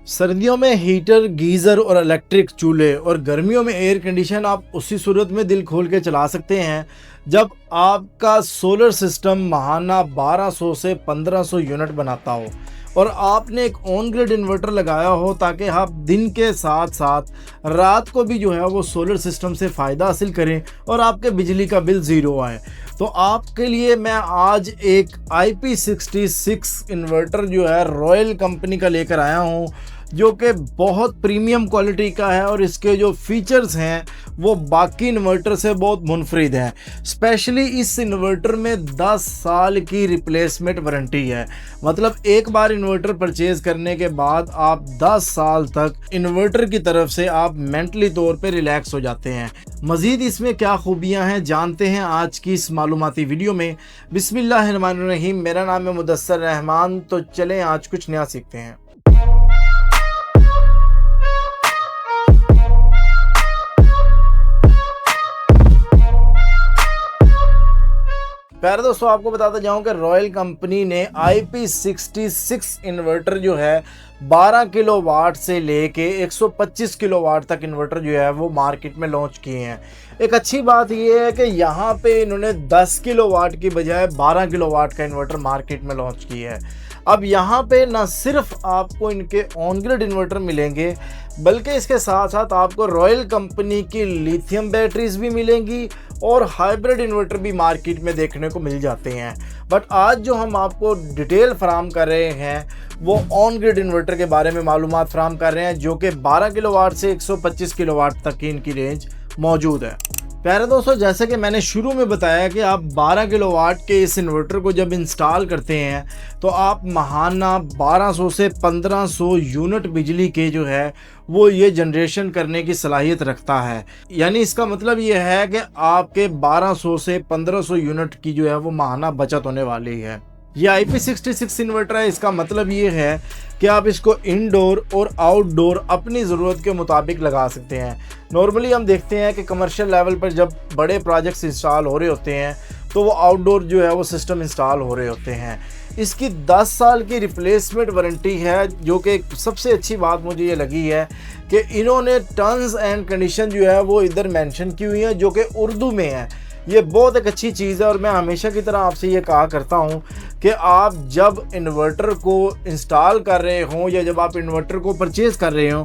सर्दियों में heater, geyser और इलेक्ट्रिक चूल्हे और गर्मियों में एयर कंडीशन आप उसी सूरत में दिल खोल के चला सकते हैं जब आपका सोलर सिस्टम माहाना 1200 से 1500 यूनिट बनाता हो और आपने एक ऑन ग्रिड इन्वर्टर लगाया हो ताकि आप दिन के साथ साथ रात को भी जो है वो सोलर सिस्टम से फ़ायदा हासिल करें और आपके बिजली का बिल ज़ीरो आए। तो आपके लिए मैं आज एक IP66 इन्वर्टर जो है रॉयल कंपनी का लेकर आया हूँ, जो कि बहुत प्रीमियम क्वालिटी का है और इसके जो फीचर्स हैं वो बाकी इन्वर्टर से बहुत मुनफरिद हैं। स्पेशली इस इन्वर्टर में 10 साल की रिप्लेसमेंट वारंटी है। मतलब एक बार इन्वर्टर परचेज़ करने के बाद आप 10 साल तक इन्वर्टर की तरफ से आप मेंटली तौर पे रिलैक्स हो जाते हैं। मज़ीद इसमें क्या खूबियां हैं जानते हैं आज की इस मालूमाती वीडियो में। बिस्मिल्लाहिर्रहमानिर्रहीम। मेरा नाम है मुदस्सर रहमान। तो चलें आज कुछ नया सीखते हैं। प्यारे दोस्तों, आपको बताता जाऊं कि रॉयल कंपनी ने IP66 इन्वर्टर जो है 12 किलोवाट से लेके 125 किलोवाट तक इन्वर्टर जो है वो मार्केट में लॉन्च किए हैं। एक अच्छी बात यह है कि यहाँ पे इन्होंने 10 किलोवाट की बजाय 12 किलोवाट का इन्वर्टर मार्केट में लॉन्च किया है। अब यहाँ पे ना सिर्फ आपको इनके ऑन ग्रिड इन्वर्टर मिलेंगे बल्कि इसके साथ साथ आपको रॉयल कंपनी की लिथियम बैटरीज भी मिलेंगी और हाइब्रिड इन्वर्टर भी मार्केट में देखने को मिल जाते हैं। बट आज जो हम आपको डिटेल फराम कर रहे हैं वो ऑन ग्रिड इन्वर्टर के बारे में मालूमात फराम कर रहे हैं, जो कि 12 किलोवाट से 125 किलोवाट तक की इनकी रेंज मौजूद है। प्यारे दोस्तों, जैसे कि मैंने शुरू में बताया कि आप 12 किलोवाट के इस इन्वर्टर को जब इंस्टॉल करते हैं तो आप माहाना 1200 से 1500 यूनिट बिजली के जो है वो ये जनरेशन करने की सलाहियत रखता है। यानी इसका मतलब ये है कि आपके 1200 से 1500 यूनिट की जो है वो माहाना बचत होने वाली है। ये IP66 इन्वर्टर है। इसका मतलब ये है कि आप इसको इंडोर और आउटडोर अपनी ज़रूरत के मुताबिक लगा सकते हैं। नॉर्मली हम देखते हैं कि कमर्शियल लेवल पर जब बड़े प्रोजेक्ट्स इंस्टॉल हो रहे होते हैं तो वो आउटडोर जो है वो सिस्टम इंस्टॉल हो रहे होते हैं। इसकी 10 साल की रिप्लेसमेंट वारंटी है, जो कि सबसे अच्छी बात मुझे ये लगी है कि इन्होंने टर्म्स एंड कंडीशन जो है वो इधर मेंशन की हुई है, जो कि उर्दू में है। ये बहुत एक अच्छी चीज़ है और मैं हमेशा की तरह आपसे ये कहा करता हूँ कि आप जब इन्वर्टर को इंस्टॉल कर रहे हों या जब आप इन्वर्टर को परचेज़ कर रहे हों,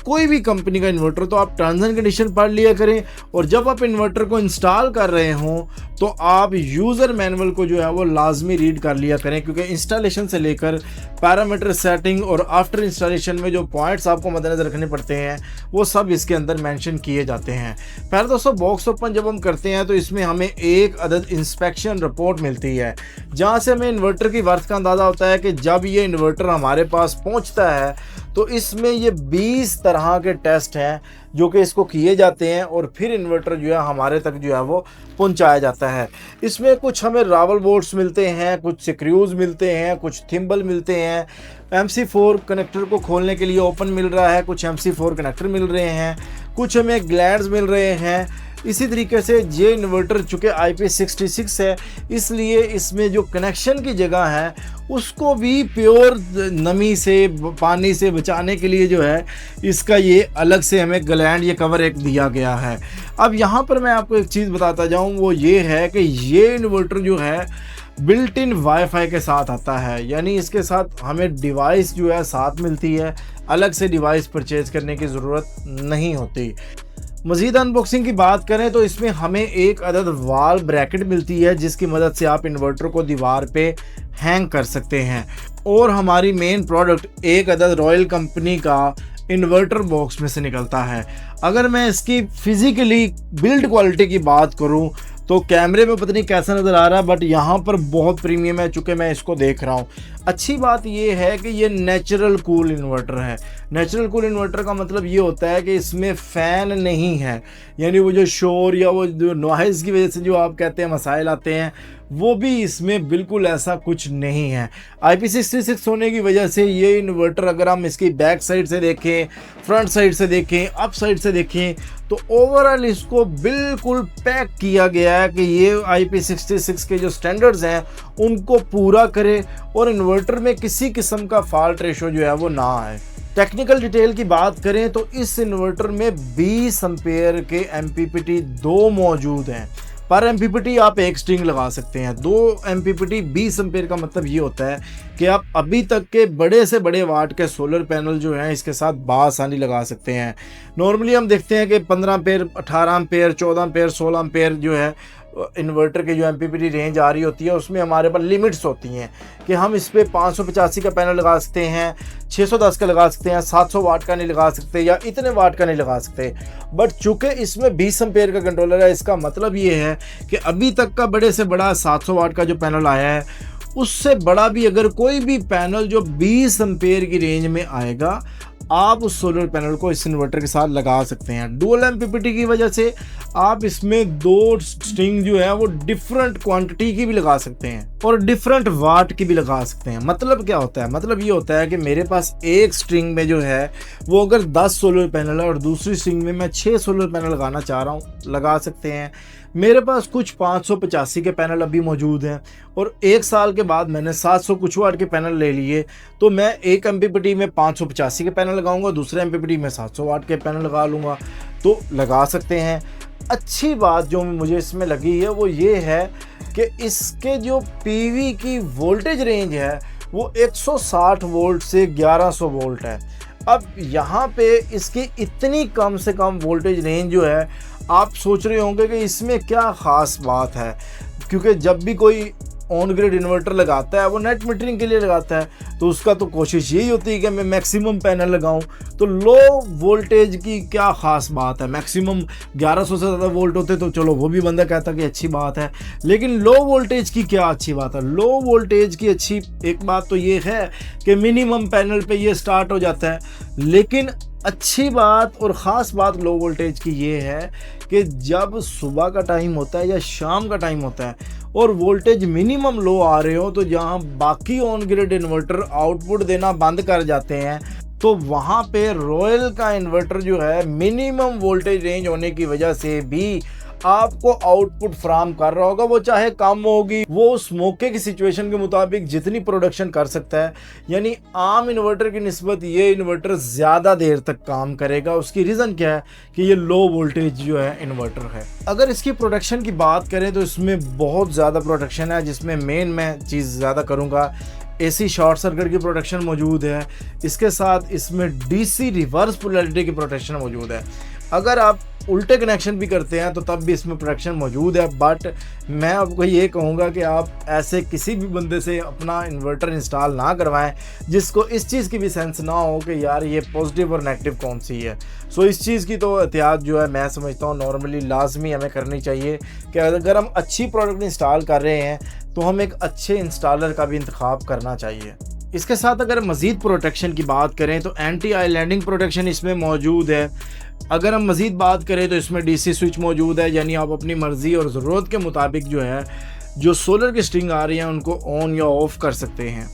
कोई भी कंपनी का इन्वर्टर, तो आप टर्म्स एंड कंडीशन पढ़ लिया करें। और जब आप इन्वर्टर को इंस्टॉल कर रहे हों तो आप यूज़र मैनुअल को जो है वो लाजमी रीड कर लिया करें, क्योंकि इंस्टॉलेशन से लेकर पैरामीटर सेटिंग और आफ्टर इंस्टॉलेशन में जो पॉइंट्स आपको मद्देनज़र रखने पड़ते हैं वो सब इसके अंदर मेंशन किए जाते हैं। पहले दोस्तों, बॉक्स ओपन जब हम करते हैं तो इसमें हमें एक अदद इंस्पेक्शन रिपोर्ट मिलती है, जहाँ से हमें इन्वर्टर की वर्थ का अंदाज़ा होता है कि जब ये इन्वर्टर हमारे पास पहुँचता है तो इसमें ये 20 तरह के टेस्ट हैं जो कि इसको किए जाते हैं और फिर इन्वर्टर जो है हमारे तक जो है वो पहुंचाया जाता है। इसमें कुछ हमें रावल बोल्ट्स मिलते हैं, कुछ स्क्रूज़ मिलते हैं, कुछ थिम्बल मिलते हैं। MC4 कनेक्टर को खोलने के लिए ओपन मिल रहा है, कुछ MC4 कनेक्टर मिल रहे हैं, कुछ हमें ग्लैंड्स मिल रहे हैं। इसी तरीके से ये इन्वर्टर चूँकि IP66 है इसलिए इसमें जो कनेक्शन की जगह है उसको भी प्योर नमी से, पानी से बचाने के लिए जो है इसका ये अलग से हमें ग्लैंड ये कवर एक दिया गया है। अब यहाँ पर मैं आपको एक चीज़ बताता जाऊँ, वो ये है कि ये इन्वर्टर जो है बिल्ट इन वाईफाई के साथ आता है। यानी इसके साथ हमें डिवाइस जो है साथ मिलती है, अलग से डिवाइस परचेज़ करने की ज़रूरत नहीं होती। मज़ीद अनबॉक्सिंग की बात करें तो इसमें हमें एक अदद वाल ब्रैकेट मिलती है जिसकी मदद से आप इन्वर्टर को दीवार पे हैंग कर सकते हैं। और हमारी मेन प्रोडक्ट एक अदद रॉयल कंपनी का इन्वर्टर बॉक्स में से निकलता है। अगर मैं इसकी फ़िज़िकली बिल्ड क्वालिटी की बात करूं तो कैमरे में पता नहीं कैसा नज़र आ रहा है, बट यहाँ पर बहुत प्रीमियम है चूँकि मैं इसको देख रहा हूँ। अच्छी बात ये है कि ये नेचुरल कूल इन्वर्टर है। नेचुरल कूल इन्वर्टर का मतलब ये होता है कि इसमें फ़ैन नहीं है, यानी वो जो शोर या वो जो नॉइज़ की वजह से जो आप कहते हैं मसाइल आते हैं वो भी इसमें बिल्कुल ऐसा कुछ नहीं है। IP66 होने की वजह से ये इन्वर्टर अगर हम इसकी बैक साइड से देखें, फ्रंट साइड से देखें, अप साइड से देखें तो ओवरऑल इसको बिल्कुल पैक किया गया है कि ये IP66 के जो स्टैंडर्ड्स हैं उनको पूरा करे और इन्वर्टर में किसी किस्म का फॉल्ट रेशो जो है वो ना आए। टेक्निकल डिटेल की बात करें तो इस इन्वर्टर में 20 एम्पेयर के MPPT 2 मौजूद हैं। पर MPPT आप एक स्ट्रिंग लगा सकते हैं। 2 MPPT 20 एम्पेयर का मतलब ये होता है कि आप अभी तक के बड़े से बड़े वाट के सोलर पैनल जो हैं इसके साथ बासानी लगा सकते हैं। नॉर्मली हम देखते हैं कि 15 एम्पेयर, 18 एम्पेयर, 14 एम्पेयर, 16 एम्पेयर जो है इन्वर्टर की जो MPPT रेंज आ रही होती है उसमें हमारे पास लिमिट्स होती हैं कि हम इस पर 585 का पैनल लगा सकते हैं, 610 का लगा सकते हैं, 700 वाट का नहीं लगा सकते या इतने वाट का नहीं लगा सकते। बट चूंकि इसमें 20 एम्पेयर का कंट्रोलर है, इसका मतलब ये है कि अभी तक का बड़े से बड़ा 700 वाट का जो पैनल आया है उससे बड़ा भी अगर कोई भी पैनल जो 20 एम्पेयर की रेंज में आएगा आप उस सोलर पैनल को इस इन्वर्टर के साथ लगा सकते हैं। डुअल MPPT की वजह से आप इसमें 2 स्ट्रिंग जो है वो डिफरेंट क्वांटिटी की भी लगा सकते हैं और डिफरेंट वाट की भी लगा सकते हैं। मतलब क्या होता है? मतलब ये होता है कि मेरे पास एक स्ट्रिंग में जो है वो अगर 10 सोलर पैनल है और दूसरी स्ट्रिंग में मैं 6 सोलर पैनल लगाना चाह रहा हूँ, लगा सकते हैं। मेरे पास कुछ 585 के पैनल अभी मौजूद हैं और 1 साल के बाद मैंने 700 कुछ वाट के पैनल ले लिए, तो मैं एक MPPT में 585 के पैनल लगाऊंगा, दूसरे MPPT में 700 वाट के पैनल लगा लूँगा, तो लगा सकते हैं। अच्छी बात जो मुझे इसमें लगी है वो ये है कि इसके जो PV की वोल्टेज रेंज है वो 160 वोल्ट से 1100 वोल्ट है। अब यहाँ पे इसकी इतनी कम से कम वोल्टेज रेंज जो है, आप सोच रहे होंगे कि इसमें क्या ख़ास बात है, क्योंकि जब भी कोई ऑन ग्रिड इन्वर्टर लगाता है वो नेट मीटरिंग के लिए लगाता है, तो उसका तो कोशिश यही होती है कि मैं मैक्सिमम पैनल लगाऊं। तो लो वोल्टेज की क्या ख़ास बात है? मैक्सिमम 1100 से ज़्यादा वोल्ट होते तो चलो वो भी बंदा कहता कि अच्छी बात है, लेकिन लो वोल्टेज की क्या अच्छी बात है? लो वोल्टेज की अच्छी एक बात तो ये है कि मिनिमम पैनल पे ये स्टार्ट हो जाता है, लेकिन अच्छी बात और ख़ास बात लो वोल्टेज की ये है कि जब सुबह का टाइम होता है या शाम का टाइम होता है और वोल्टेज मिनिमम लो आ रहे हो, तो जहां बाकी ऑन ग्रिड इन्वर्टर आउटपुट देना बंद कर जाते हैं, तो वहां पे रॉयल का इन्वर्टर जो है मिनिमम वोल्टेज रेंज होने की वजह से भी आपको आउटपुट फ्राहम कर रहा होगा। वो चाहे कम होगी, वो उस मौके की सिचुएशन के मुताबिक जितनी प्रोडक्शन कर सकता है, यानी आम इन्वर्टर की निस्बत ये इन्वर्टर ज़्यादा देर तक काम करेगा। उसकी रीज़न क्या है कि ये लो वोल्टेज जो है इन्वर्टर है। अगर इसकी प्रोडक्शन की बात करें तो इसमें बहुत ज़्यादा प्रोडक्शन है, जिसमें मेन मैं चीज़ ज़्यादा करूँगा, AC शॉर्ट सर्किट की प्रोटेक्शन मौजूद है। इसके साथ इसमें DC रिवर्स पोलैरिटी की प्रोटेक्शन मौजूद है। अगर आप उल्टे कनेक्शन भी करते हैं तो तब भी इसमें प्रोटेक्शन मौजूद है। बट मैं आपको ये कहूँगा कि आप ऐसे किसी भी बंदे से अपना इन्वर्टर इंस्टॉल ना करवाएं जिसको इस चीज़ की भी सेंस ना हो कि यार ये पॉजिटिव और नेगेटिव कौन सी है। सो इस चीज़ की तो एहतियात जो है मैं समझता हूँ नॉर्मली लाजमी हमें करनी चाहिए कि अगर हम अच्छी प्रोडक्ट इंस्टॉल कर रहे हैं तो हम एक अच्छे इंस्टॉलर का भी इंतखाब करना चाहिए। इसके साथ अगर मज़ीद प्रोटेक्शन की बात करें तो एंटी आइलैंडिंग प्रोटेक्शन इसमें मौजूद है। अगर हम मज़ीद बात करें तो इसमें DC स्विच मौजूद है, यानी आप अपनी मर्ज़ी और ज़रूरत के मुताबिक जो है जो सोलर की स्ट्रिंग आ रही है उनको ऑन या ऑफ़ कर सकते हैं।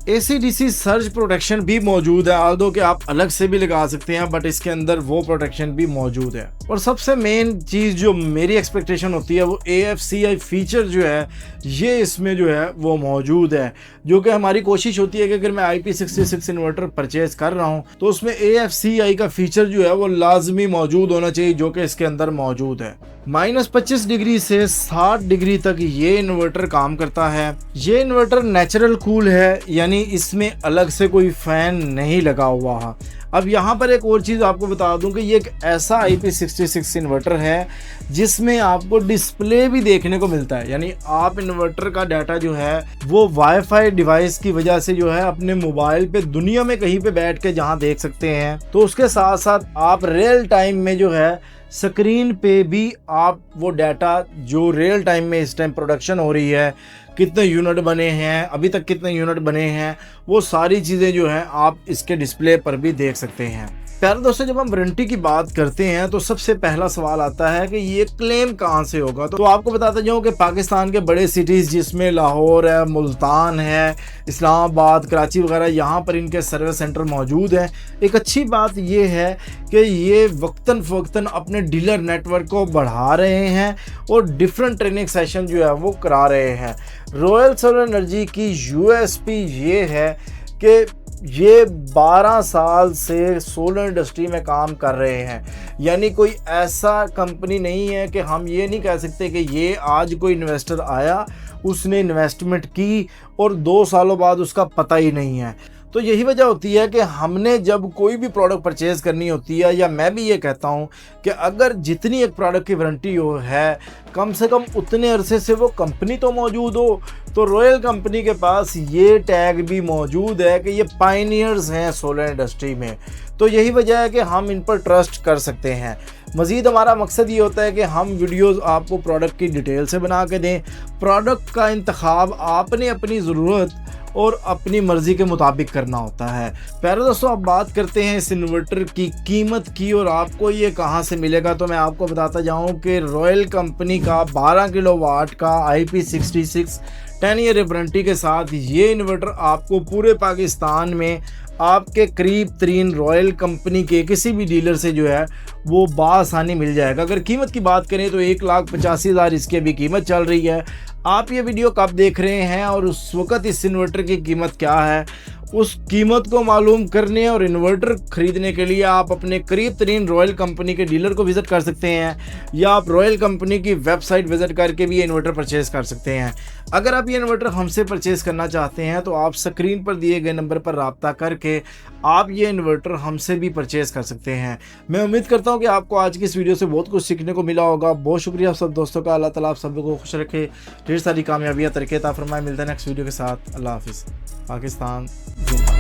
AC/DC सर्ज प्रोटेक्शन भी मौजूद है, आल्दो कि आप अलग से भी लगा सकते हैं, बट इसके अंदर वो प्रोटेक्शन भी मौजूद है। और सबसे मेन चीज़ जो मेरी एक्सपेक्टेशन होती है वो AFCI फीचर जो है ये इसमें जो है वो मौजूद है, जो कि हमारी कोशिश होती है कि अगर मैं IP66 इन्वर्टर परचेज़ कर रहा हूँ तो उसमें AFCI का फीचर जो है वो लाजमी मौजूद होना चाहिए, जो कि इसके अंदर मौजूद है। -25 डिग्री से 60 डिग्री तक ये इन्वर्टर काम करता है। ये इन्वर्टर नेचुरल कूल है, यानी इसमें अलग से कोई फ़ैन नहीं लगा हुआ है। अब यहाँ पर एक और चीज़ आपको बता दूं कि ये एक ऐसा IP66 इन्वर्टर है जिसमें आपको डिस्प्ले भी देखने को मिलता है, यानी आप इन्वर्टर का डाटा जो है वो वाईफाई डिवाइस की वजह से जो है अपने मोबाइल पे दुनिया में कहीं पे बैठ के जहाँ देख सकते हैं। तो उसके साथ साथ आप रियल टाइम में जो है स्क्रीन पे भी आप वो डाटा जो रियल टाइम में इस टाइम प्रोडक्शन हो रही है, कितने यूनिट बने हैं, अभी तक कितने यूनिट बने हैं, वो सारी चीज़ें जो हैं आप इसके डिस्प्ले पर भी देख सकते हैं। प्यारे दोस्तों, जब हम वारंटी की बात करते हैं तो सबसे पहला सवाल आता है कि ये क्लेम कहाँ से होगा। तो आपको बताता जाऊँ कि पाकिस्तान के बड़े सिटीज़ जिसमें लाहौर है, मुल्तान है, इस्लामाबाद, कराची वगैरह, यहाँ पर इनके सर्विस सेंटर मौजूद हैं। एक अच्छी बात ये है कि ये वक्तन फ़वक्तन अपने डीलर नेटवर्क को बढ़ा रहे हैं और डिफरेंट ट्रेनिंग सेशन जो है वो करा रहे हैं। रॉयल सोलर एनर्जी की USP ये है कि ये 12 साल से सोलर इंडस्ट्री में काम कर रहे हैं। यानी कोई ऐसा कंपनी नहीं है कि हम ये नहीं कह सकते कि ये आज कोई इन्वेस्टर आया, उसने इन्वेस्टमेंट की और 2 सालों बाद उसका पता ही नहीं है। तो यही वजह होती है कि हमने जब कोई भी प्रोडक्ट परचेज़ करनी होती है, या मैं भी ये कहता हूँ कि अगर जितनी एक प्रोडक्ट की वारंटी हो है, कम से कम उतने अरसे से वो कंपनी तो मौजूद हो। तो रॉयल कंपनी के पास ये टैग भी मौजूद है कि ये पायनियर्स हैं सोलर इंडस्ट्री में। तो यही वजह है कि हम इन पर ट्रस्ट कर सकते हैं। मज़ीद हमारा मकसद ये होता है कि हम वीडियोस आपको प्रोडक्ट की डिटेल से बना के दें। प्रोडक्ट का इंतखाब आपने अपनी ज़रूरत और अपनी मर्ज़ी के मुताबिक करना होता है। प्यारे दोस्तों, अब बात करते हैं इस इन्वर्टर की कीमत की और आपको ये कहाँ से मिलेगा। तो मैं आपको बताता जाऊँ कि रॉयल कंपनी का 12 किलोवाट का IP66 10 ईयर वारंटी के साथ ये इन्वर्टर आपको पूरे पाकिस्तान में आपके करीब तरीन रॉयल कंपनी के किसी भी डीलर से जो है वो बासानी मिल जाएगा। अगर कीमत की बात करें तो 1,85,000 इसकी अभी कीमत चल रही है। आप ये वीडियो कब देख रहे हैं और उस वक़्त इस इन्वर्टर की कीमत क्या है, उस कीमत को मालूम करने और इन्वर्टर ख़रीदने के लिए आप अपने करीब तरीन रॉयल कंपनी के डीलर को विज़िट कर सकते हैं, या आप रॉयल कंपनी की वेबसाइट विज़िट करके भी ये इन्वर्टर परचेज़ कर सकते हैं। अगर आप ये इन्वर्टर हमसे परचेज़ करना चाहते हैं तो आप स्क्रीन पर दिए गए नंबर पर रब्ता करके आप ये इन्वर्टर हमसे भी परचेज़ कर सकते हैं। मैं उम्मीद करता हूँ कि आपको आज की इस वीडियो से बहुत कुछ सीखने को मिला होगा। बहुत शुक्रिया आप सब दोस्तों का। अल्लाह ताला आप सब को खुश रखे, ढेर सारी कामयाबियाँ तरक्की अता फरमाए। मिलते हैं नेक्स्ट वीडियो के साथ। अल्लाह हाफिज़। पाकिस्तान जिंदाबाद।